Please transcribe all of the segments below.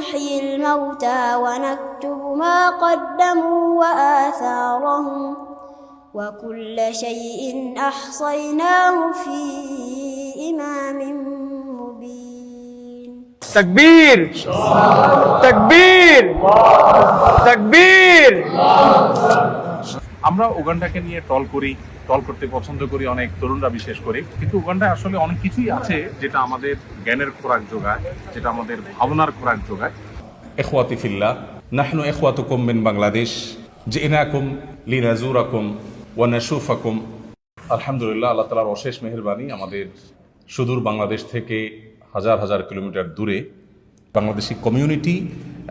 نحيي الموتى ونكتب ما قدموا وآثارهم وكل شيء أحصيناه في إمام مبين تكبير تكبيর تكبيর। আমরা উগান্ডাকে নিয়ে টল করতে পছন্দ করি, অনেক তরুণরা বিশেষ করে, কিন্তু উগান্ডায় আসলে অনেক কিছুই আছে যেটা আমাদের জ্ঞানের খোরাক যোগায়, যেটা আমাদের ভাবনার খোরাক যোগায়। ইখওয়াতি ফিল্লাহ, নাহনু ইখওয়াতুকুম মিন বাংলাদেশ, জিনাকুম লিনাজুরাকুম ওয়া নাশুফাকুম। আলহামদুলিল্লাহ, আল্লাহ তাআলার অশেষ মেহেরবানি, আমাদের সুদূর বাংলাদেশ থেকে হাজার হাজার কিলোমিটার দূরে বাংলাদেশি কমিউনিটি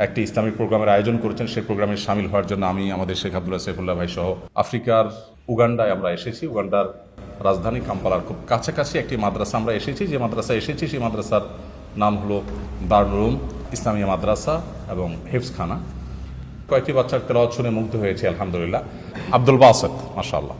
একটি ইসলামিক প্রোগ্রামের আয়োজন করেছেন। সেই প্রোগ্রামে সামিল হওয়ার জন্য আমি, আমাদের শেখ আব্দুল্লাহ সাইফুল্লাহ ভাই সহ আফ্রিকার উগান্ডায় আমরা এসেছি। উগান্ডার রাজধানী কাম্পালার খুব কাছাকাছি একটি মাদ্রাসা আমরা এসেছি। যে মাদ্রাসায় এসেছি সেই মাদ্রাসার নাম হলো দারুল ইসলামিয়া মাদ্রাসা এবং হেফজখানা। কয়েকটি বাচ্চার তেলাওয়াত শুনে মুগ্ধ হয়েছে আলহামদুলিল্লাহ। আব্দুল বাসেত, মাশাআল্লাহ।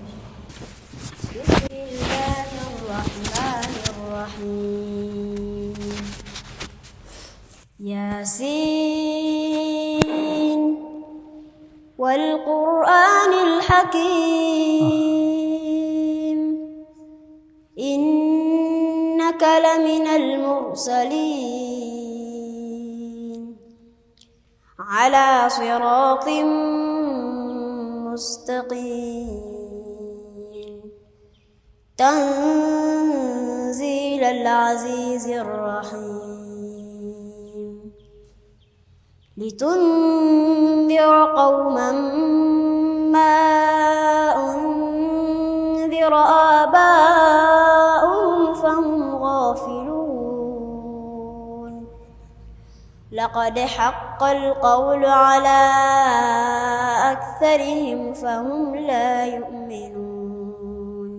ياسين والقرآن الحكيم إنك لمن المرسلين على صراط مستقيم تنزيل العزيز الرحيم لتنذر قوما ما أنذر آباؤهم فهم غافلون لقد حق القول على أكثرهم فهم لا يؤمنون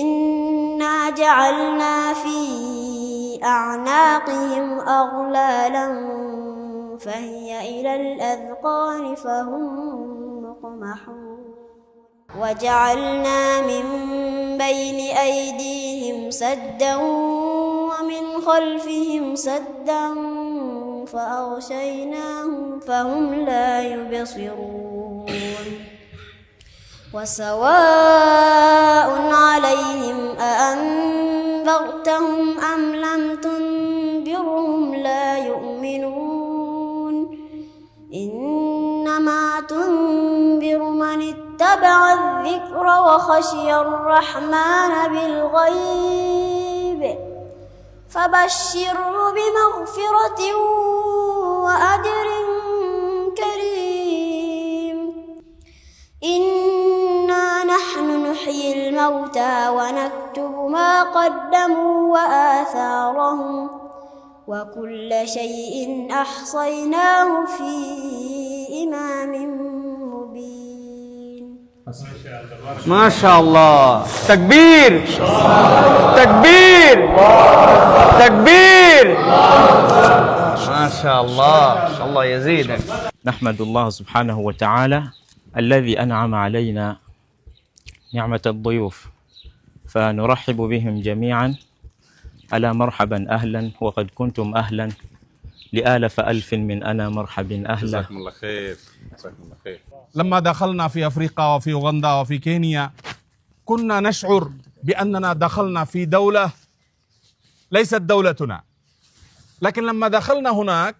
إنا جعلنا في أعناقهم أغلالا فهي إلى الأذقان فهم مقمحون وجعلنا من بين أيديهم سدا ومن خلفهم سدا فأغشيناهم فهم لا يبصرون وسواء عليهم أأنذرتهم أم لم تنذرهم لا يؤمنون إنما تنذر من اتبع الذكر وخشي الرحمن بالغيب فبشره بمغفرة وأجر كريم إنا نحن نحيي الموتى ونكتب ما قدموا وآثارهم وكل شيء أحصيناه في إمام مبين ما شاء الله تكبير تكبير تكبير ما شاء الله يزيدك. نحمد الله سبحانه وتعالى الذي أنعم علينا نعمة الضيوف فنرحب بهم جميعا ألا مرحبا أهلا وقد كنتم أهلا لآلف ألف من أنا مرحبا أهلا. جزاكم الله خير، جزاكم الله خير. لما دخلنا في أفريقيا وفي أوغندا وفي كينيا كنا نشعر بأننا دخلنا في دولة ليست دولتنا، لكن لما دخلنا هناك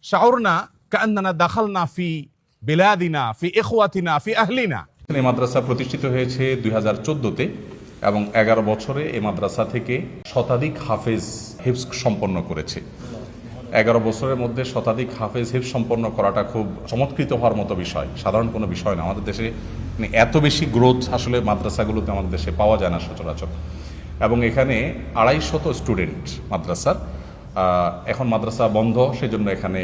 شعرنا كأننا دخلنا في بلادنا في إخوتنا في أهلنا. এই মাদ্রাসা প্রতিষ্ঠিত হয়েছে 2014-তে এবং 11 বছরে এই মাদ্রাসা থেকে শতাধিক হাফেজ হিফজ সম্পন্ন করেছে। 11 বছরের মধ্যে শতাধিক হাফেজ হিফজ সম্পন্ন করাটা খুব চমৎকৃত হওয়ার মতো বিষয়, সাধারণ কোনো বিষয় না। আমাদের দেশে এত বেশি গ্রোথ আসলে মাদ্রাসাগুলোতে আমাদের দেশে পাওয়া যায় না সচরাচর। এবং এখানে 250 স্টুডেন্ট মাদ্রাসার। এখন মাদ্রাসা বন্ধ, সেজন্য এখানে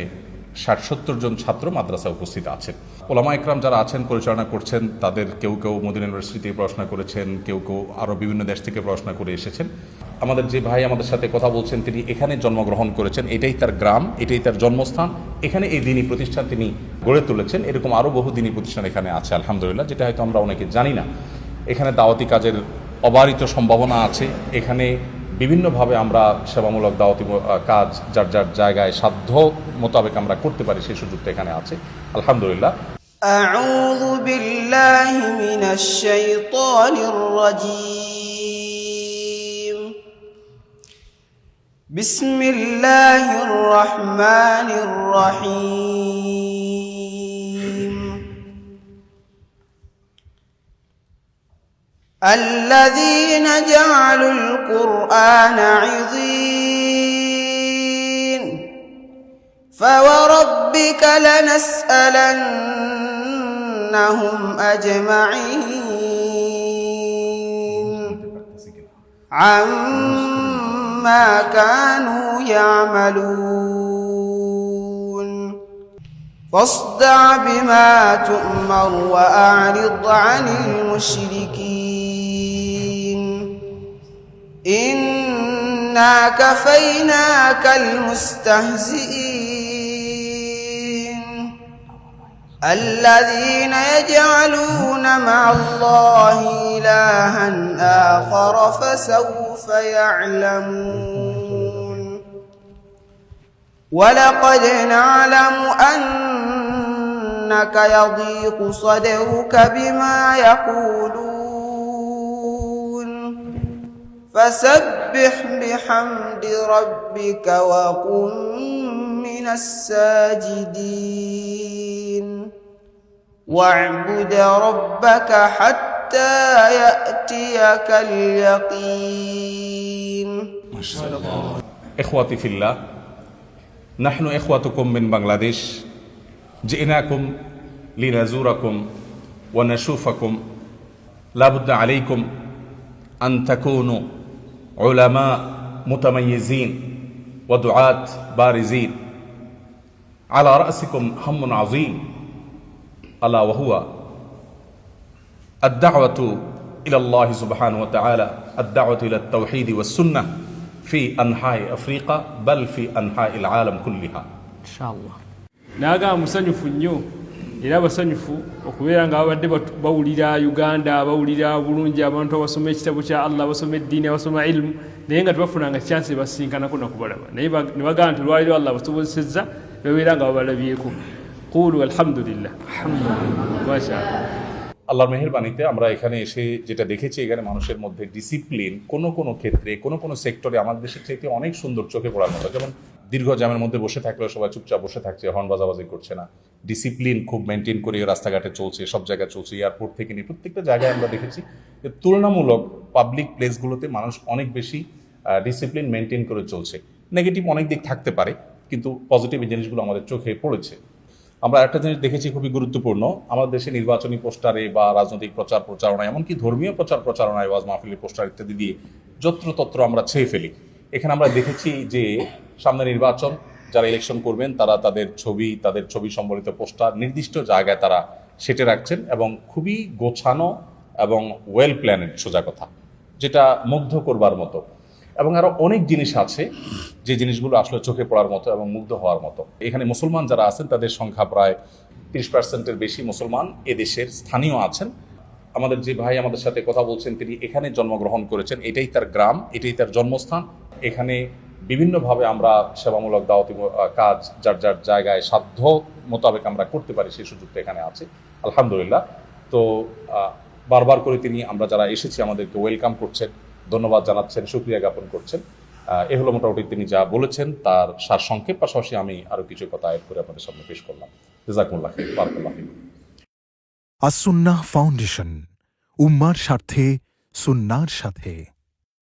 60-70 জন ছাত্র মাদ্রাসা উপস্থিত আছেন। ওলামা ইকরাম যারা আছেন, পরিচালনা করছেন, তাদের কেউ কেউ মদিনা ইউনিভার্সিটি থেকে পড়াশোনা করেছেন, কেউ কেউ আরও বিভিন্ন দেশ থেকে পড়াশোনা করে এসেছেন। আমাদের যে ভাই আমাদের সাথে কথা বলছেন, তিনি এখানে জন্মগ্রহণ করেছেন, এটাই তার গ্রাম, এটাই তার জন্মস্থান, এখানে এই দিনী প্রতিষ্ঠান তিনি গড়ে তুলেছেন। এরকম আরও বহু দিনী প্রতিষ্ঠান এখানে আছে আলহামদুলিল্লাহ, যেটা হয়তো আমরা অনেকে জানি না। এখানে দাওয়াতি কাজের অবারিত সম্ভাবনা আছে। এখানে বিভিন্নভাবে আমরা সেবামূলক দাওয়াতি কাজ যার যার জায়গায় সাধ্য মোতাবেক আমরা করতে পারি সেই সুযোগটা এখানে আছে আলহামদুলিল্লাহ। أعوذ بالله من الشيطان الرجيم. بسم الله الرحمن الرحيم. الذين جعلوا القرآن عضين فوربك لنسألنهم أجمعين عما كانوا يعملون فاصدع بما تؤمر وأعرض عن المشركين إنا كفيناك المستهزئين الذين يجعلون مع الله إلها آخر فسوف يعلمون ولقد نعلم أنك يضيق صدرك بما يقولون فسبح بحمد ربك وكن من الساجدين واعبد ربك حتى يأتيك اليقين. إخواتي في الله، نحن إخوتكم من بنغلاديش، جئناكم لنزوركم ونشوفكم. لا بد عليكم أن تكونوا علماء متميزين ودعاة بارزين. على رأسكم هم عظيم ألا وهو الدعوة إلى الله سبحانه وتعالى، الدعوة إلى التوحيد والسنة في أنحاء أفريقيا بل في أنحاء العالم كلها إن شاء الله. naga musanyufu nnyo era basanyufu okubeera nga babadde bawulira Uganda, bawulira bulungi abantu abasoma ekitabo kya Allah, basoma eddiini, abasoma ilmu, naye nga tebafunanga chance basinkanako nakubalaba, naye ne bagamba nti lwaliro Allah basobozesezza babeera nga babalabyeko. Qulu alhamdulillah, মাশাআল্লাহ। আল্লাহর মেহেরবানিতে আমরা এখানে এসে যেটা দেখেছি, এখানে মানুষের মধ্যে ডিসিপ্লিন কোনো ক্ষেত্রে কোনো সেক্টরে আমাদের দেশের চাইতে অনেক সুন্দর চোখে পড়ার মতো। যেমন দীর্ঘ জ্যামের মধ্যে বসে থাকলেও সবাই চুপচাপ বসে থাকছে, হর্ন বাজাবাজি করছে না, ডিসিপ্লিন খুব মেনটেন করে রাস্তাঘাটে চলছে, সব জায়গায় চলছে, এয়ারপোর্ট থেকে নিয়ে প্রত্যেকটা জায়গায় আমরা দেখেছি যে তুলনামূলক পাবলিক প্লেসগুলোতে মানুষ অনেক বেশি ডিসিপ্লিন মেনটেন করে চলছে। নেগেটিভ অনেক দিক থাকতে পারে, কিন্তু পজিটিভ এই জিনিসগুলো আমাদের চোখে পড়েছে। আমরা একটা জিনিস দেখেছি খুবই গুরুত্বপূর্ণ, আমাদের দেশে নির্বাচনী পোস্টারে বা রাজনৈতিক প্রচারণায়, এমনকি ধর্মীয় প্রচারণায়, ওয়াজ মাহফিলের পোস্টার ইত্যাদি দিয়ে যত্রতত্র আমরা ছেয়ে ফেলি। এখানে আমরা দেখেছি যে সামনে নির্বাচন, যারা ইলেকশন করবেন তারা তাদের ছবি সম্বলিত পোস্টার নির্দিষ্ট জায়গায় তারা সেটে রাখছেন এবং খুবই গোছানো এবং ওয়েল প্ল্যানেড, সোজা কথা, যেটা মুগ্ধ করবার মতো। এবং আরও অনেক জিনিস আছে যে জিনিসগুলো আসলে চোখে পড়ার মতো এবং মুগ্ধ হওয়ার মতো। এখানে মুসলমান যারা আছেন তাদের সংখ্যা প্রায় 30%-এর বেশি মুসলমান এদেশের স্থানীয় আছেন। আমাদের যে ভাই আমাদের সাথে কথা বলছেন তিনি এখানে জন্মগ্রহণ করেছেন, এটাই তার গ্রাম, এটাই তার জন্মস্থান। এখানে বিভিন্নভাবে আমরা সেবামূলক দাওয়াতি কাজ যার যার জায়গায় সাধ্য মোতাবেক আমরা করতে পারি সেই সুযোগটা এখানে আছে আলহামদুলিল্লাহ। তো বারবার করে তিনি আমরা যারা এসেছি আমাদেরকে ওয়েলকাম করছেন, ধন্যবাদ জানাচ্ছেন, শুকরিয়া জ্ঞাপন করছেন। এ হলো মোটামুটি তিনি যা বলেছেন তার সারসংক্ষেপ। পাশাপাশি আমি আরো কিছু কথা অ্যাড করে আপনাদের সামনে পেশ করলাম। জাযাকুমুল্লাহ খাইর, বারাকাল্লাহু ফিকুম। আস-সুন্নাহ ফাউন্ডেশন, উম্মার স্বার্থে সুন্নাহর সাথে।